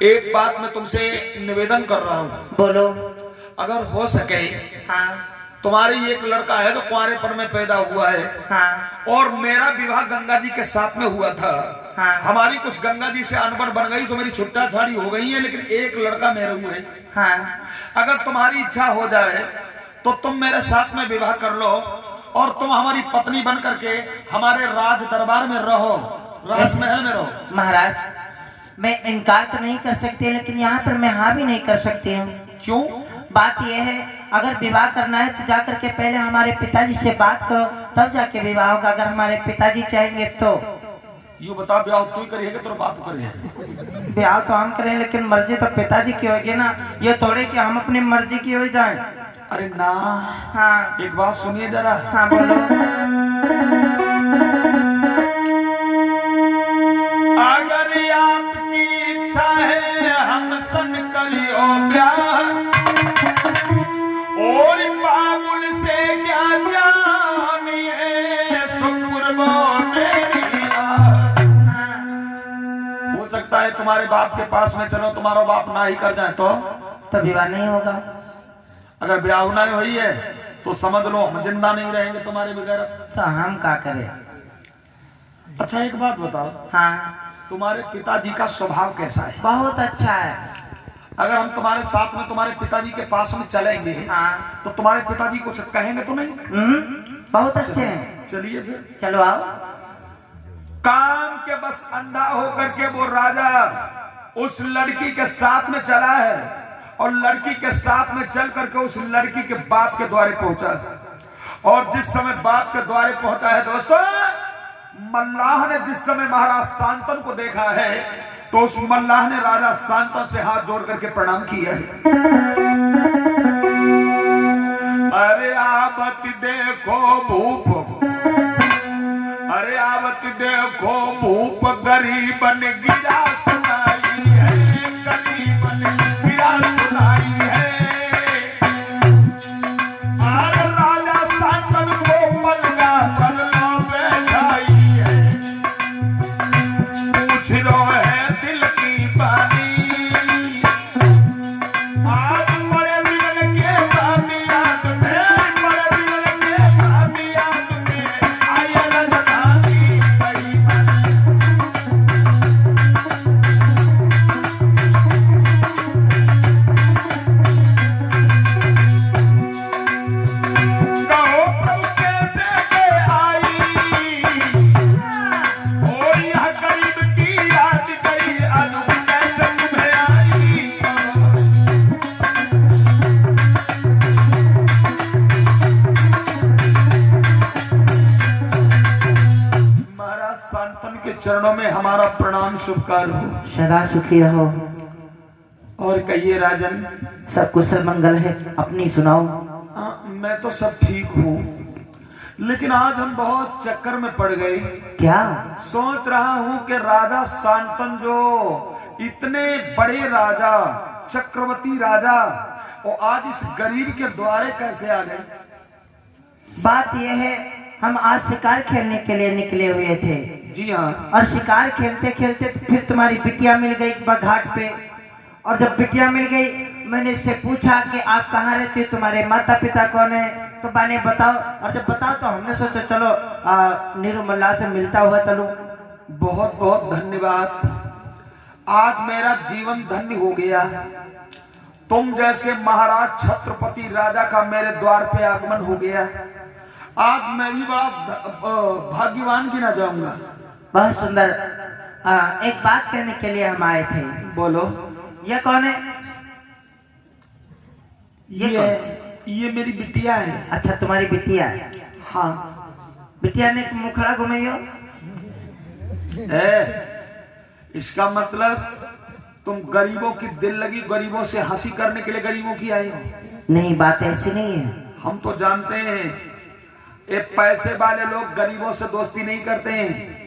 एक बात मैं तुमसे निवेदन कर रहा हूँ। बोलो। अगर हो सके, हाँ तुम्हारी एक लड़का है जो कुंवारेपन में पैदा हुआ है, हाँ और मेरा विवाह गंगा जी के साथ में हुआ था। हाँ हमारी कुछ गंगा जी से अनबन बन गई, तो मेरी छुट्टा छाड़ी हो गई है, लेकिन एक लड़का मेरे हुए। हाँ। अगर तुम्हारी इच्छा हो जाए तो तुम मेरे साथ में विवाह कर लो, और तुम हमारी पत्नी बन करके हमारे राज दरबार में रहो, राजमहल में रहो। महाराज, मैं इनकार तो नहीं कर सकती, लेकिन यहाँ पर मैं हाँ भी नहीं कर सकती हूँ। क्यों? बात यह है, अगर विवाह करना है तो जाकर के पहले हमारे पिताजी से बात करो, तब जाके विवाह होगा। अगर हमारे पिताजी चाहेंगे तो। यू बता, ब्याह तू ही करिएगा तेरे बाप करिए? ब्याह तो हम करें, लेकिन मर्जी तो पिताजी की होगी ना। ये थोड़े कि हम अपनी मर्जी की हो जाए। अरे ना। हाँ एक बात सुनिए जरा। हाँ बोलो। अगर आपकी इच्छा है हम सन करियो ब्याह, और बाबुल से क्या जानिए सुपुरबो मेरी आह। हो सकता है तुम्हारे बाप के पास में चलो, तुम्हारा बाप ना ही कर जाए तो विवाह नहीं होगा। अगर ब्याह ना हुई है तो समझ लो हम जिंदा नहीं रहेंगे तुम्हारे बगैर। तो हम क्या करें? अच्छा एक बात बताओ, हाँ, तुम्हारे पिताजी का स्वभाव कैसा है? बहुत अच्छा है। अगर हम तुम्हारे साथ में तुम्हारे पिताजी के पास में चलेंगे, हाँ तो तुम्हारे पिताजी कुछ कहेंगे तो नहीं? बहुत अच्छे हैं। चलिए फिर चलो आओ। काम के बस अंधा होकर के वो राजा उस लड़की के साथ में चला है, और लड़की के साथ में चल करके उस लड़की के बाप के द्वारे पहुंचा है। और जिस समय बाप के द्वारे पहुंचा है दोस्तों, मल्लाह ने जिस समय महाराज शांतनु को देखा है, तो उस मल्लाह ने राजा शांतनु से हाथ जोड़ करके प्रणाम किया है। अरे आवत देखो भूप, अरे आवत देखो भूप, गरीबन गिरा सुनाई है, गरीबन गिरा सुनाई है। और राजा शांतनु को पलगा पलगा बैठाई है, पूछ लो है दिल की बानी। आज बड़े दिल के बानियात में, बड़े दिल के बानियात में आया रजनानी सही बानी। कहो प्रभु कैसे के आई, और यह गरीब की याद गई, अनु कैसे तुम्हें आई। महाराज शांतनु के चरणों में हमारा प्रणाम शुभकार हो। सदा सुखी रहो। और कहिए राजन। सब कुशल मंगल है, अपनी सुनाओ। मैं तो सब ठीक हूँ, लेकिन आज हम बहुत चक्कर में पड़ गए। क्या? सोच रहा हूँ कि राजा शांतनु जो इतने बड़े राजा, चक्रवर्ती राजा, और आज इस गरीब के द्वारे कैसे आ गए? बात यह है, हम आज शिकार खेलने के लिए निकले हुए थे। जी हाँ। और शिकार खेलते खेलते फिर तुम्हारी बिटिया मिल गई घाट पे। और जब बिटिया मिल गई, मैंने इससे पूछा कि आप कहाँ रहते हो, तुम्हारे माता पिता कौन है? तो बाने बताओ। और जब बताओ तो हमने सोचा चलो नीरू मल्लाह से मिलता हुआ चलो। बहुत बहुत धन्यवाद। आज मेरा जीवन धन्य हो गया। तुम जैसे महाराज छत्रपति राजा का मेरे द्वार पे आगमन हो गया। आज मैं भी बड़ा भाग्यवान गिना जाऊंगा। बहुत सुंदर। एक बात कहने के लिए हम आए थे। बोलो। ये कौन है? ये मेरी बिटिया है। अच्छा, तुम्हारी बिटिया है? हाँ। बिटिया ने मुखड़ा घुमाइयो। इसका मतलब तुम गरीबों की दिल लगी, गरीबों से हंसी करने के लिए गरीबों की आई हो? नहीं, बात ऐसी नहीं है। हम तो जानते हैं ये पैसे वाले लोग गरीबों से दोस्ती नहीं करते हैं।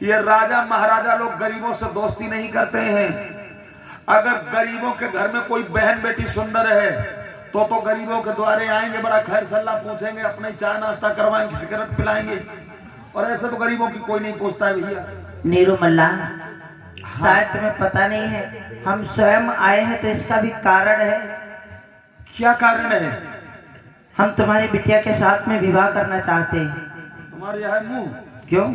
ये राजा महाराजा लोग गरीबों से दोस्ती नहीं करते हैं। अगर गरीबों के घर में कोई बहन बेटी सुंदर है तो गरीबों के द्वारे आएंगे, बड़ा खैर सल्ला पूछेंगे, अपने चाय नाश्ता करवाएंगे, सिगरेट पिलाएंगे, और ऐसे तो गरीबों की कोई नहीं पूछता है भैया। नीरू मल्लाह, शायद तुम्हें पता नहीं है, हम स्वयं आए हैं तो इसका भी कारण है। क्या कारण है? हम तुम्हारी बिटिया के साथ में विवाह करना चाहते हैं। तुम्हारे यहाँ मुंह क्यों,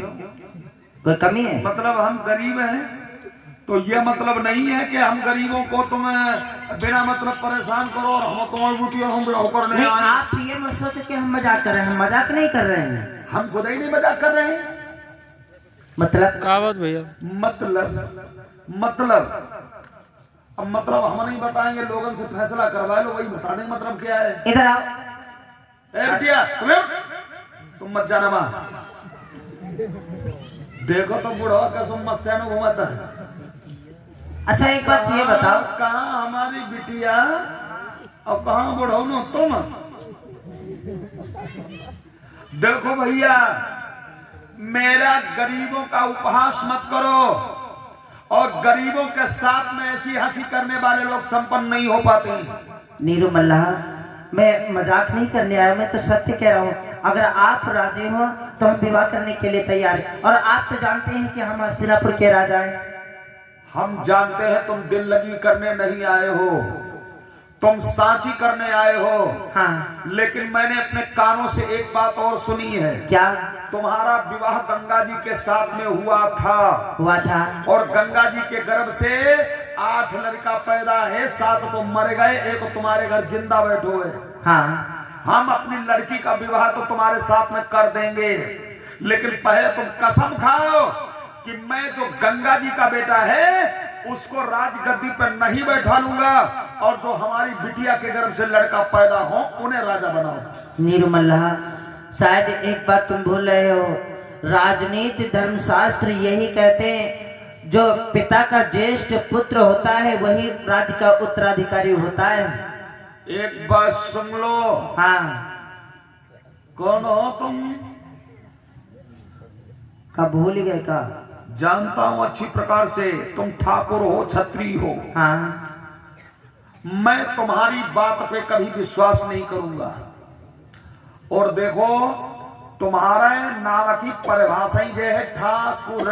कोई कमी है? मतलब हम गरीब हैं तो ये मतलब नहीं है कि हम गरीबों को तुम बिना मतलब परेशान करो और हम तुम्हारी बेटी हम विवाह करने नहीं, आए। आप ये मत सोचो कि हम मजाक कर रहे हैं, हम मजाक नहीं कर रहे हैं। हम खुद ही नहीं मजाक कर रहे हैं। मतलब क्या बात भैया? मतलब अब मतलब हम नहीं बताएंगे, लोगों से फैसला करवा लो, वही बता दें मतलब क्या है। इधर आओ। ए बिटिया तुम मत जाना माँ, देखो तो बूढ़ा कैसे मस्ताना घुमाता है। अच्छा एक बात ये बताओ, कहाँ हमारी बिटिया और कहाँ बूढ़ो नो तुम? देखो भैया, मेरा गरीबों का उपहास मत करो, और गरीबों के साथ में ऐसी हंसी करने वाले लोग संपन्न नहीं हो पाते। नीरू मल्लाह, मैं मजाक नहीं करने आया, मैं तो सत्य कह रहा हूँ। अगर आप राजी हो तो हम विवाह करने के लिए तैयार हैं। और आप तो जानते हैं कि हम हस्तिनापुर के राजा हैं। हम जानते हैं तुम दिल लगी करने नहीं आए हो, तुम सांची करने आए हो। हाँ, लेकिन मैंने अपने कानों से एक बात और सुनी है। क्या तुम्हारा विवाह गंगा जी के साथ में हुआ हुआ था? और गंगा जी के गर्भ से 8 लड़का पैदा है, 7 तो मर गए, एक तुम्हारे घर जिंदा बैठो है। हाँ, हम अपनी लड़की का विवाह तो तुम्हारे साथ में कर देंगे, लेकिन पहले तुम कसम खाओ कि मैं जो गंगा जी का बेटा है उसको राजगद्दी पर नहीं बैठा लूंगा, और जो हमारी बिटिया के गर्भ से लड़का पैदा हो उन्हें राजा बनाओ। नीरू मल्लाह, शायद एक बात तुम भूल रहे हो, राजनीति धर्मशास्त्र यही कहते हैं जो पिता का ज्येष्ठ पुत्र होता है वही राज्य का उत्तराधिकारी होता है। एक बात सुन लो। हाँ, कौन हो तुम? का भूल ही गए का? जानता हूं अच्छी प्रकार से, तुम ठाकुर हो, छत्री हो। हाँ, मैं तुम्हारी बात पे कभी विश्वास नहीं करूंगा। और देखो, तुम्हारा नाम की परिभाषा ही जो है ठाकुर,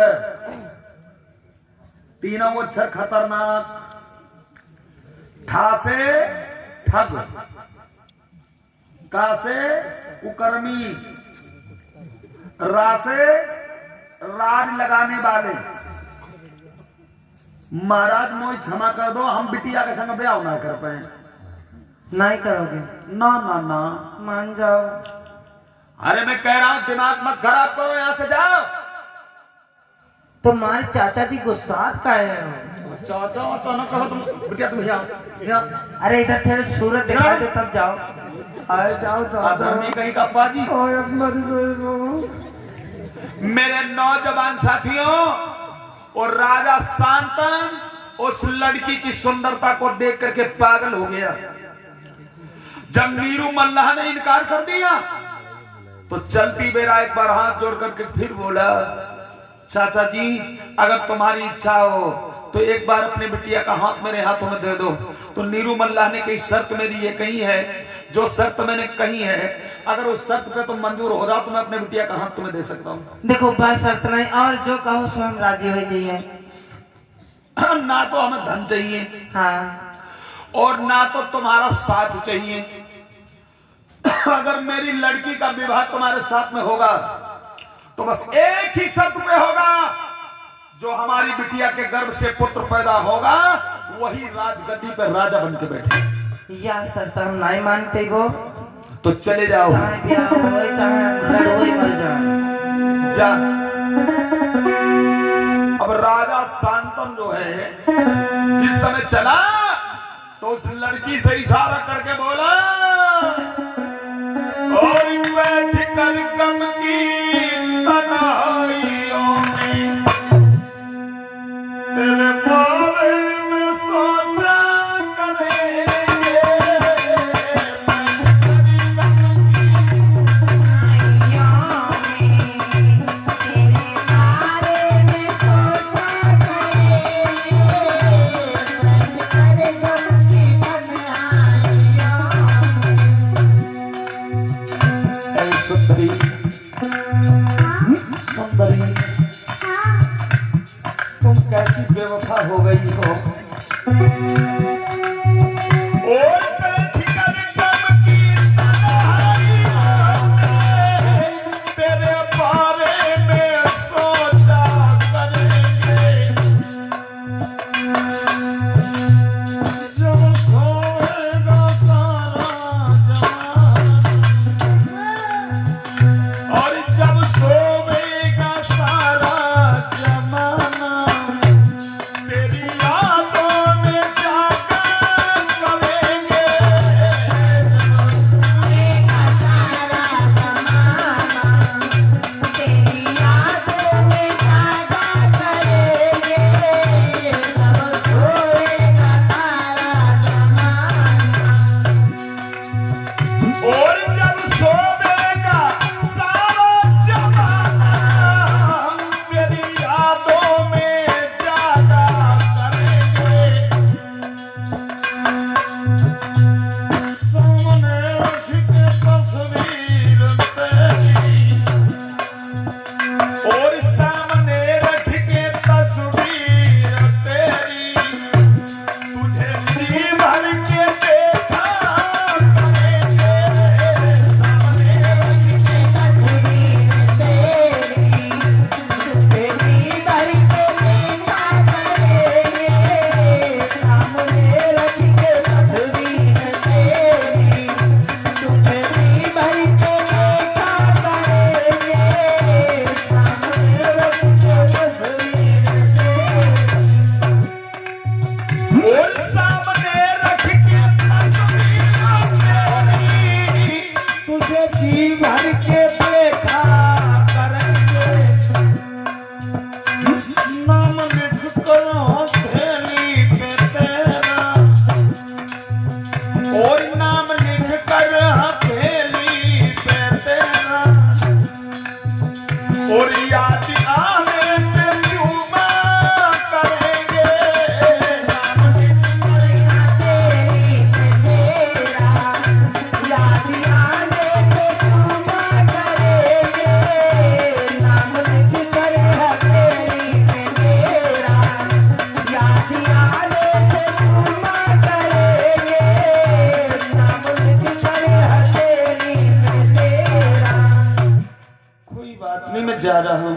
तीनों अक्षर खतरनाक। ठा से ठग, का से कुकर्मी, रा से राज लगाने वाले। महाराज मोई क्षमा कर दो, हम बिटिया के संग ब्याह ना कर पाए। नहीं करोगे? ना ना ना, मान जाओ। अरे मैं कह रहा हूं दिमाग मत खराब करो, यहां से जाओ। तुम्हारे चाचा जी गुस्सात का है। चाचा तो ना कहो तुम, बिटिया तुम यहाँ। अरे इधर थोड़ी सूरत दिखा दो तब जाओ। अरे जाओ धर्मी कहीं का पाजी। मेरे नौजवान साथियों, और राजा शांतन उस लड़की की सुंदरता को देख करके पागल हो गया। जब नीरू मल्लाह ने इनकार कर दिया तो चलती बेरा एक बार हाथ जोड़ करके फिर बोला, चाचा जी अगर तुम्हारी इच्छा हो तो एक बार अपने बिटिया का हाथ मेरे हाथों में दे दो। तो नीरू मल्लाह ने कही शर्त मेरी ये कही है, जो शर्त मैंने कही है अगर उस शर्त पे तुम मंजूर हो जाओ तो मैं अपने बिटिया का हाथ तुम्हें दे सकता हूँ। देखो बस शर्त नहीं, और जो कहो सो हम राजी हो जाइए। ना तो हमें धन चाहिए, हाँ, और ना तो तुम्हारा साथ चाहिए। अगर मेरी लड़की का विवाह तुम्हारे साथ में होगा तो बस एक ही शर्त पे होगा, जो हमारी बिटिया के गर्भ से पुत्र पैदा होगा वही राजगद्दी पर राजा बन के बैठे। यह शर्त हम नहीं मानते वो। तो चले जाओ, चाहे ब्याह हो चाहे लड़ो ही मर जाओ। जा। अब राजा शांतन जो है जिस समय चला तो उस लड़की से इशारा करके बोला, और बैठ कर गम की तन्हाइयों में तेरे बारे में सोचा करेंगे। और बैठ कर गम की तन्हाइयों में तेरे बारे में सोचा करेंगे। जब सोएगा सारा जमाना और जब सोएगा सारा जमाना तेरी यादों में जागा करेंगे। और जब सोएगा सारा जमाना तेरी यादों में जागा करेंगे। सामने रख के तस्वीर तेरी और सामने रख के तस्वीर तेरी तुझे जी भर के देखा करेंगे। सामने रख के और सामने रख के तस्वीर तेरी तुझे जी भर के देखा करेंगे। नाम लिख कर हथेली पे तेरा और नाम लिख कर हथेली पे तेरा और याद आने पे चूमा करेंगे। नाम लिख कोई बात नहीं, मैं जा रहा हूं।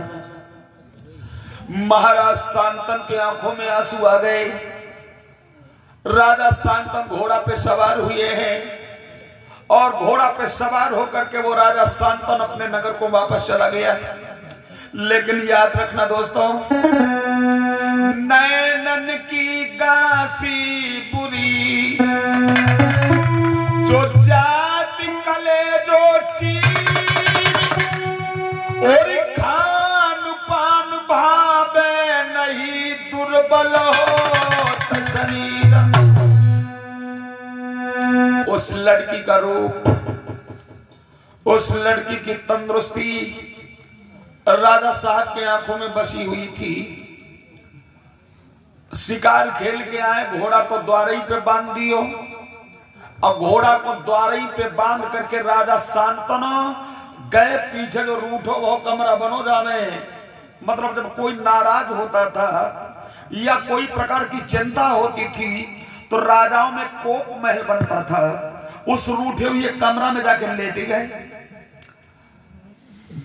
महाराज शांतन के आंखों में आंसू आ गए। राजा शांतन घोड़ा पे सवार हुए हैं और घोड़ा पे सवार होकर के वो राजा शांतन अपने नगर को वापस चला गया। लेकिन याद रखना दोस्तों, नैनन की गासी बुरी जो जाति कले जो और खान पान भावे नहीं दुर्बल हो शरीर। उस लड़की का रूप, उस लड़की की तंदुरुस्ती राजा साहब के आंखों में बसी हुई थी। शिकार खेल के आए, घोड़ा तो द्वारई पे बांध दियो। अब घोड़ा को द्वारई पे बांध करके राजा शांतनु गए पीछे जो रूठो वो कमरा बनो जावे। मतलब जब कोई नाराज होता था या कोई प्रकार की चिंता होती थी तो राजाओं में कोप महल बनता था। उस रूठे हुए कमरा में जाकर लेटे गए।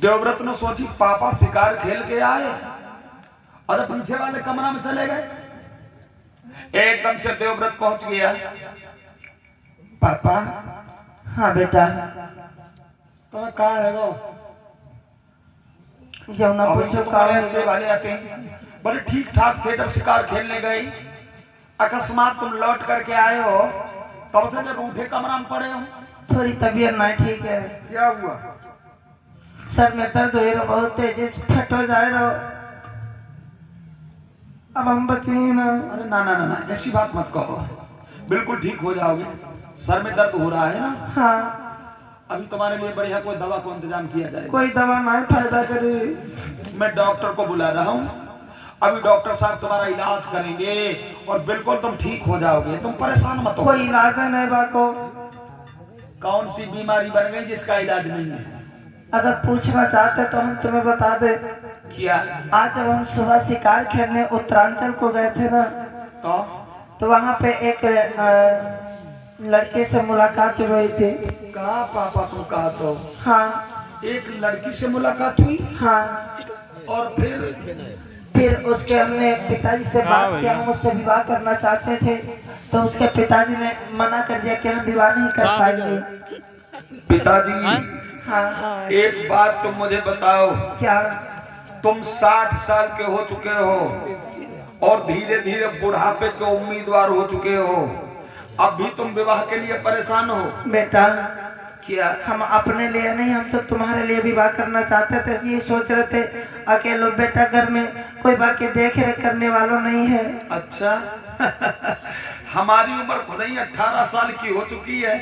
देवव्रत ने सोची पापा शिकार खेल के आए और पीछे वाले कमरा में चले गए। एकदम से देवव्रत पहुंच गया। पापा। हाँ बेटा। तुम्हें कहा है वो जब ना पूछो बड़े अच्छे वाले आते हैं, बड़े ठीक ठाक थे जब शिकार खेलने गए। अकस्मात तुम लौट करके आए हो, तब से जब रूठे कमरा में पड़े हो। थोड़ी तबीयत नहीं ठीक है। क्या हुआ? सर में दर्द हो रहा, बहुत तेजी से फट हो जाए रहो। अब हम बचे ही ना। अरे ना ना ना ना, ऐसी बात मत कहो, बिल्कुल ठीक हो जाओगे। सर में दर्द हो रहा है ना? हाँ। अभी तुम्हारे लिए बढ़िया कोई दवा को इंतजाम किया जाए। कोई दवा नहीं फायदा करे। मैं डॉक्टर को बुला रहा हूँ। अभी डॉक्टर साहब तुम्हारा इलाज करेंगे और बिल्कुल तुम ठीक हो जाओगे। तुम परेशान मत हो। कोई इलाज है नहीं बाको? कौन सी बीमारी बन गई जिसका इलाज नहीं है? अगर पूछना चाहते तो हम तुम्हें बता दे। क्या? आज जब हम सुबह शिकार खेलने उत्तरांचल को गए थे ना, तो तो वहाँ पे एक लड़के से मुलाकात हुई थी। कहा पापा तुम कहा तो हाँ एक लड़की से मुलाकात हुई हाँ। और फिर उसके हमने पिताजी से बात किया, हम उससे विवाह करना चाहते थे, तो उसके पिताजी ने मना कर दिया कि हम विवाह नहीं कर पाएंगे। पिताजी हाँ एक बात तुम मुझे बताओ, क्या? तुम 60 साल के हो चुके हो और धीरे धीरे बुढ़ापे के उम्मीदवार हो चुके हो, अब भी तुम विवाह के लिए परेशान हो? बेटा क्या? हम अपने लिए नहीं, हम तो तुम्हारे लिए विवाह करना चाहते थे। ये सोच रहे थे अकेले बेटा, घर में कोई बाकी देख रेख करने वालों नहीं है। अच्छा हमारी उम्र खुद ही 18 साल की हो चुकी है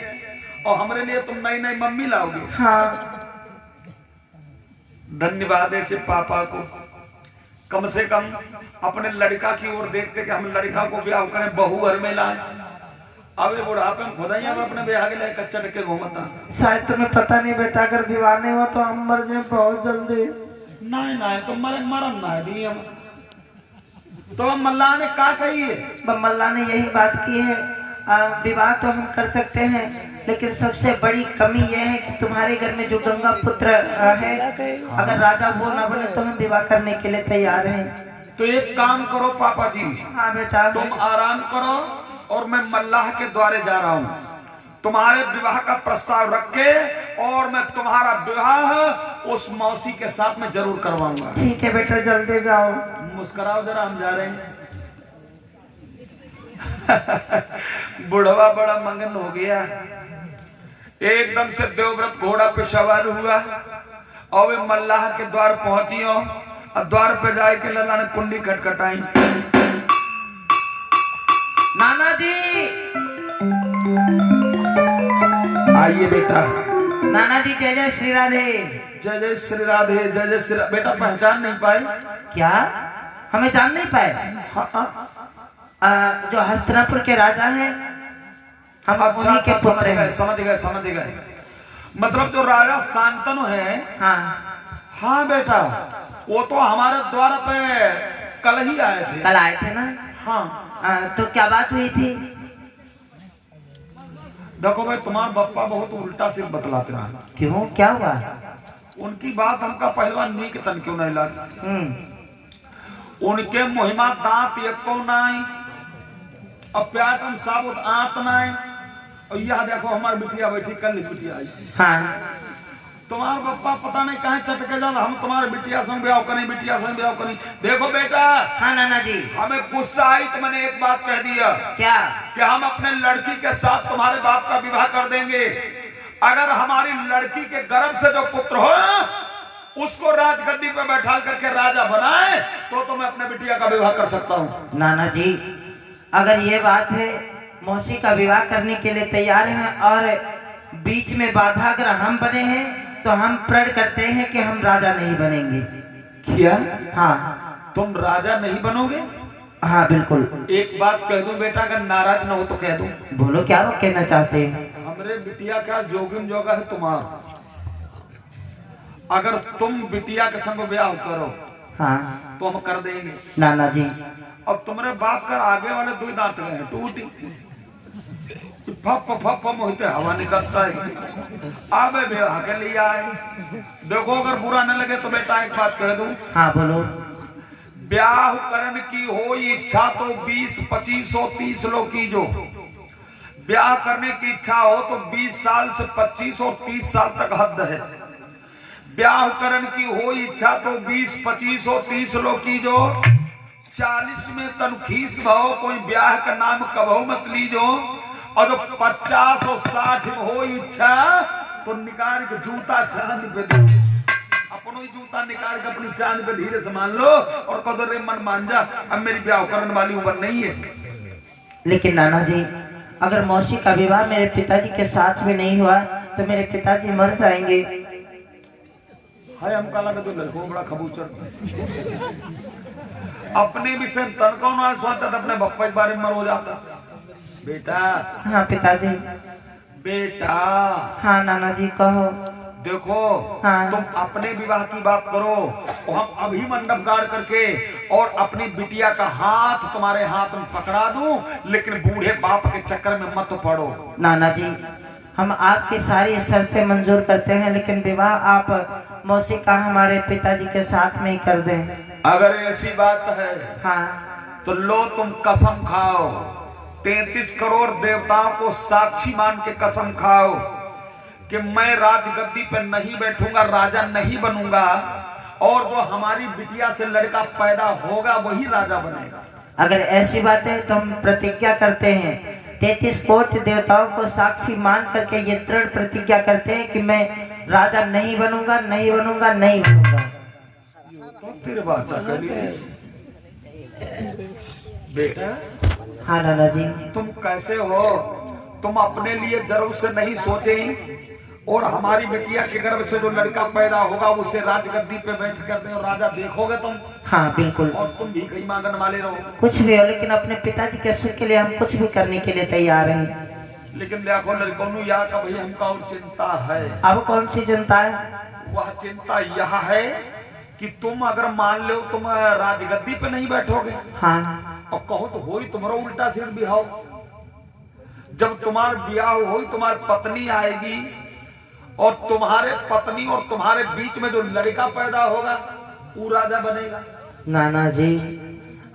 और हमारे लिए तुम नई नई मम्मी लाओगे? हाँ धन्यवाद ऐसे पापा को, कम से कम अपने लड़का की ओर देखते कि हम लड़का को ब्याह करें, बहू घर में लाए। अब बुढ़ापे में खुदा ही हम अपने ब्याह के लिए कच्चा के घूमता। शायद तुम्हें पता नहीं बेटा, अगर विवाह नहीं हुआ तो हम मर जाए बहुत जल्दी। नहीं नहीं तो मरम ना दी हम तो मल्ला ने क्या कही है? मल्ला ने यही बात की है, विवाह तो हम कर सकते हैं, लेकिन सबसे बड़ी कमी यह है कि तुम्हारे घर में जो गंगा पुत्र है, अगर राजा वो ना बने तो हम विवाह करने के लिए तैयार हैं। तो एक काम करो पापा जी। हाँ बेटा। तुम आराम करो और मैं मल्लाह के द्वारे जा रहा हूँ, तुम्हारे विवाह का प्रस्ताव रख के, और मैं तुम्हारा विवाह उस मौसी के साथ में जरूर करवाऊंगा। ठीक है बेटा, जल्दी जाओ। मुस्कुराओ जरा, हम जा रहे हैं। बुढ़वा बड़ा मगन हो गया, एकदम से देवव्रत घोड़ा पे सवार हुआ और वे मल्लाह के द्वार पहुंचियो और द्वार पे जाए के लल्ला ने कुंडी खटखटाई। नाना जी, आइए बेटा। नाना जी जय जय श्री राधे। जय जय श्री राधे, जय जय श्री। बेटा पहचान नहीं पाए? क्या हमें जान नहीं पाए? हाँ, जो हस्तिनापुर के राजा हैं, हम उन्हीं के पुत्र हैं। समझ गए। मतलब जो राजा शांतनु है? हाँ हाँ बेटा, वो तो हमारे द्वार पे कल ही आए थे। कल आए थे ना? हाँ। तो क्या बात हुई थी? देखो भाई, तुम्हारा बप्पा बहुत उल्टा सिर बतलाते रहा। क्यों, क्या हुआ? उनकी बात हमका पहलवान नीक तन क्यों नहीं लगी। उनके मुहिमा दांत एको नाई और प्याटन साबुत आंत नाई, और यह देखो हमारी बिटिया बैठी, कल बिटिया आई। हाँ। तुम्हारा बप्पा पता नहीं कहाँ चटके जाना, हम तुम्हारे बिटिया संग ब्याह करें, बिटिया संग ब्याह करें। देखो बेटा। हाँ नाना जी। हमें गुस्सा आई तो मैंने एक बात कह दिया। क्या? कि हम अपने लड़की के साथ तुम्हारे बाप का विवाह कर देंगे, अगर हमारी लड़की के गर्भ से जो पुत्र हो उसको राजगद्दी पे बैठा करके राजा बनाए तो मैं अपने बिटिया का विवाह कर सकता हूँ। नाना जी, अगर ये बात है, मौसी का विवाह करने के लिए तैयार हैं, और बीच में बाधा अगर हम बने हैं तो हम प्रण करते हैं कि हम राजा नहीं बनेंगे। क्या? हाँ। तुम राजा नहीं बनोगे? हाँ बिल्कुल। एक बात कह दूं बेटा, अगर नाराज न हो तो कह दूं। बोलो, क्या वो कहना चाहते हैं? हमरे बिटिया का जोगिम जोगा है तुम्हारा, अगर तुम बिटिया के संग ब्याह करो हाँ तो हम कर देंगे। नाना जी। अब तुम्हारे बाप कर आगे वाले 2 दांत गए हैं टूटी, फप होते हवा निकलता है। अब ब्याह के लिए आए। देखो अगर बुरा न लगे तो बेटा एक बात कह दूं। हाँ बोलो। ब्याह करने की हो इच्छा तो 20, 25 और 30 लोग की, जो ब्याह करने की इच्छा हो तो 20 साल से 25 और 30 साल तक हद है। ब्याह करने की हो इच्छा तो 20, 25 और 30 लोग की, जो 40 में तनखीस भाव कोई ब्याह का नाम कबहू मत लीजो, और जो 50 और 60 में हो इच्छा तो निकाल के जूता चांद पे दो, अपनो ही जूता निकाल के अपनी चांद पे धीरे से मान लो और कह दो रे मन मान जा, अब मेरी ब्याह करने वाली उम्र नहीं है। लेकिन नाना जी, अगर मौसी का विवाह मेरे पिताजी के साथ में नहीं हुआ तो मेरे पिताजी मर जाएंगे। हाय हमका लगा तो लड़कों बड़ा खबूचर अपने विषय तनको ना सोचा तो अपने बप्पा के बारे में मर हो जाता। बेटा। हाँ पिताजी। बेटा। हाँ नाना जी कहो। देखो हाँ। तुम अपने विवाह की बात करो और हम अभी मंडप गाड़ करके और अपनी बिटिया का हाथ तुम्हारे हाथ में पकड़ा दूं, लेकिन बूढ़े बाप के चक्कर में मत पड़ो। नाना जी, हम आपकी सारी शर्तें मंजूर करते हैं, लेकिन विवाह आप मौसी का हमारे पिताजी के साथ में ही कर दें। अगर ऐसी बात है हाँ। तो लो तुम कसम खाओ, 33 करोड़ देवताओं को साक्षी मान के कसम खाओ कि मैं राजगद्दी पे नहीं बैठूंगा, राजा नहीं बनूंगा, और जो हमारी बिटिया से लड़का पैदा होगा वही राजा बनेगा। अगर ऐसी बात है तो हम प्रतिज्ञा करते हैं, 33 कोटि देवताओं को साक्षी मान करके ये दृढ़ प्रतिज्ञा करते हैं कि मैं राजा नहीं बनूंगा, नहीं बनूंगा, नहीं बनूंगा। तो तेरे बाचा करी बेटा। हाँ नाना जी। तुम कैसे हो? तुम अपने लिए जरूर से नहीं सोचे और हमारी बिटिया के गर्भ से जो लड़का पैदा होगा उसे राजगद्दी पे बैठ कर दे और राजा देखोगे तुम। हाँ बिल्कुल। और तुम भी कहीं मांगन वाले रहो। कुछ भी हो, लेकिन अपने पिताजी के सुख के लिए हम कुछ भी करने के लिए तैयार हैं। लेकिन देखो लड़कों या का भाई हमका और चिंता है। अब कौन सी चिंता है? वह चिंता यह है कि तुम अगर मान लो तुम राजगद्दी पे नहीं बैठोगे, हाँ, और कहो तो हो ही तुम्हारा उल्टा सिर बिहाओ। जब तुम्हारा ब्याह हो तुम्हारी पत्नी आएगी और तुम्हारे पत्नी और तुम्हारे बीच में जो लड़का पैदा होगा वो राजा बनेगा। नाना जी,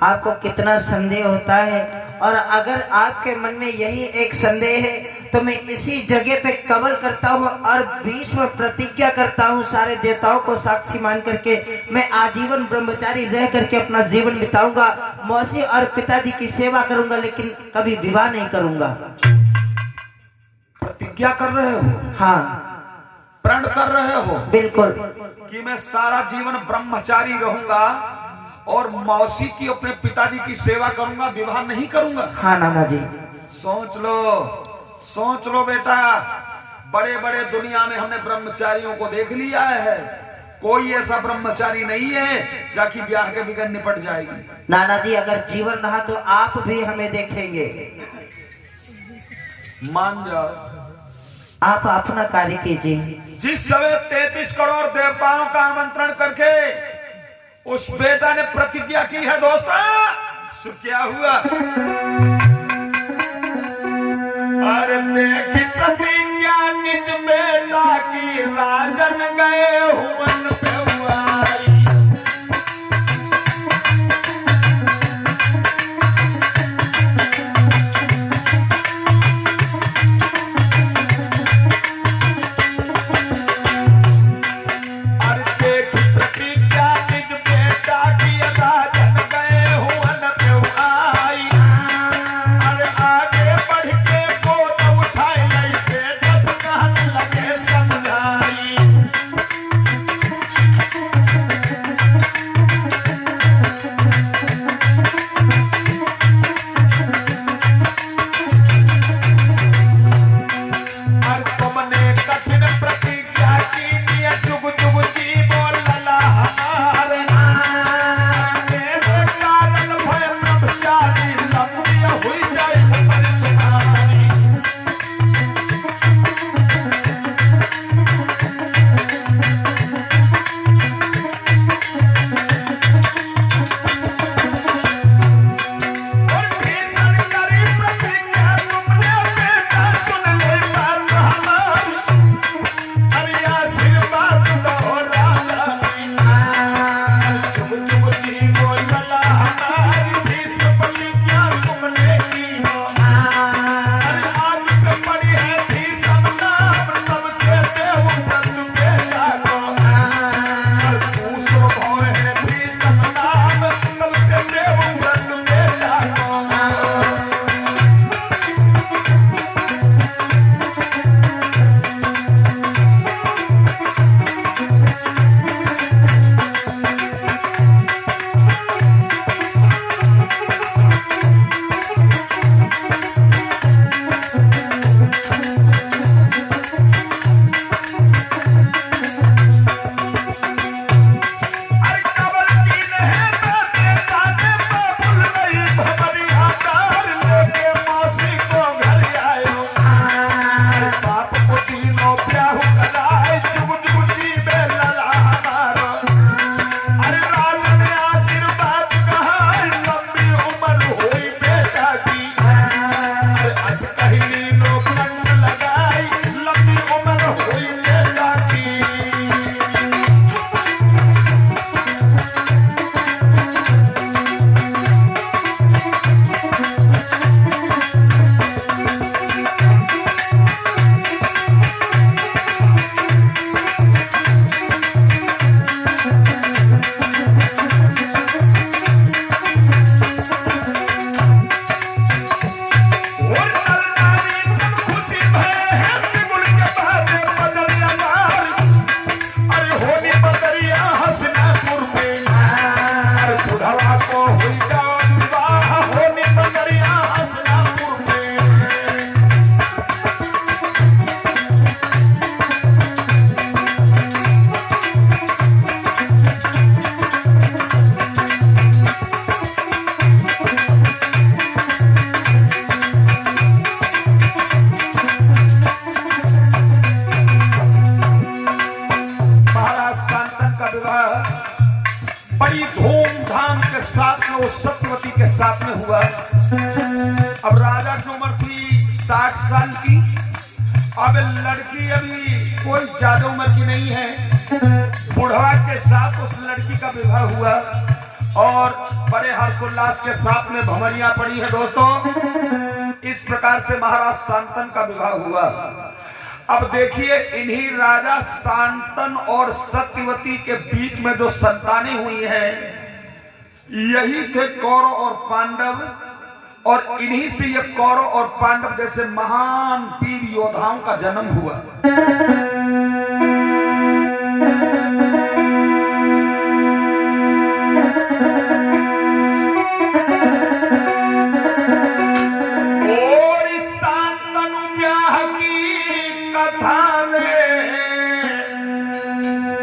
आपको कितना संदेह होता है, और अगर आपके मन में यही एक संदेह है तो मैं इसी जगह पे कवल करता हूँ और बीच में प्रतिज्ञा करता हूँ सारे देवताओं को साक्षी मान करके मैं आजीवन ब्रह्मचारी रह करके अपना जीवन बिताऊंगा, मौसी और पिताजी की सेवा करूंगा, लेकिन कभी विवाह नहीं करूंगा। प्रतिज्ञा कर रहे हो? हाँ, प्रण कर रहे हो? बिल्कुल। कि मैं सारा जीवन ब्रह्मचारी रहूंगा और मौसी की अपने पिताजी की सेवा करूंगा, विवाह नहीं करूंगा। हाँ नाना जी। सोच लो बेटा। बड़े बड़े दुनिया में हमने ब्रह्मचारियों को देख लिया है, कोई ऐसा ब्रह्मचारी नहीं है जाकि ब्याह के बिगड़ निपट जाएगी। नाना जी, अगर जीवन रहा तो आप भी हमें देखेंगे। मान जाओ, आप अपना कार्य कीजिए। जिस समय 33 करोड़ देवताओं का आमंत्रण करके उस बेटा ने प्रतिज्ञा की है दोस्तों, सो क्या हुआ? अरे देखी प्रतिज्ञा निज बेटा की, राजन गए हुवन पे हुआई। साथ में हुआ। अब राजा की उम्र थी 60 साल की। अब लड़की अभी कोई ज्यादा उम्र की नहीं है। बुढ़वा के साथ उस लड़की का विवाह हुआ और बड़े हर्षोल्लास के साथ में भमरियां पड़ी है दोस्तों। इस प्रकार से महाराज शांतन का विवाह हुआ। अब देखिए, इन्हीं राजा शांतन और सत्यवती के बीच में जो संतानें हुई हैं, यही थे कौरव और पांडव। और इन्हीं से ये कौरव और पांडव जैसे महान वीर योद्धाओं का जन्म हुआ। और इस शांतनु ब्याह की कथा में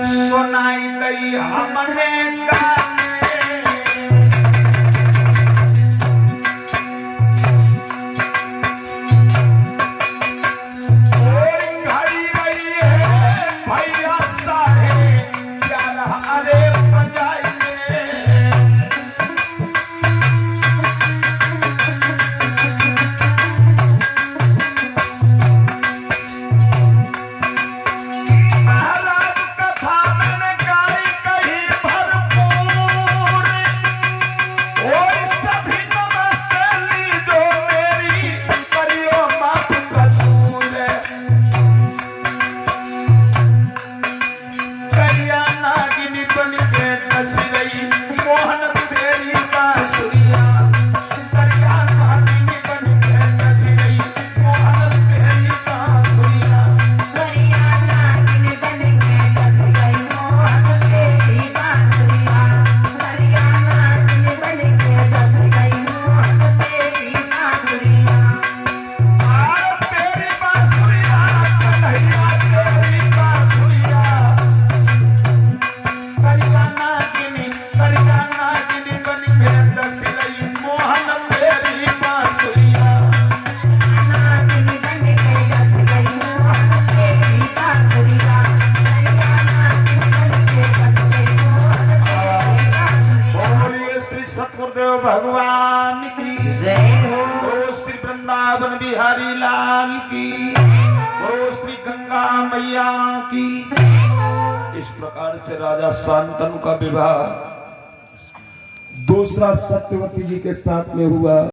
सुनाई गई हमने गाने। सतगुरुदेव भगवान की जय हो। श्री वृंदावन बिहारी लाल की, ओ श्री गंगा मैया की। इस प्रकार से राजा शांतनु का विवाह दूसरा सत्यवती जी के साथ में हुआ।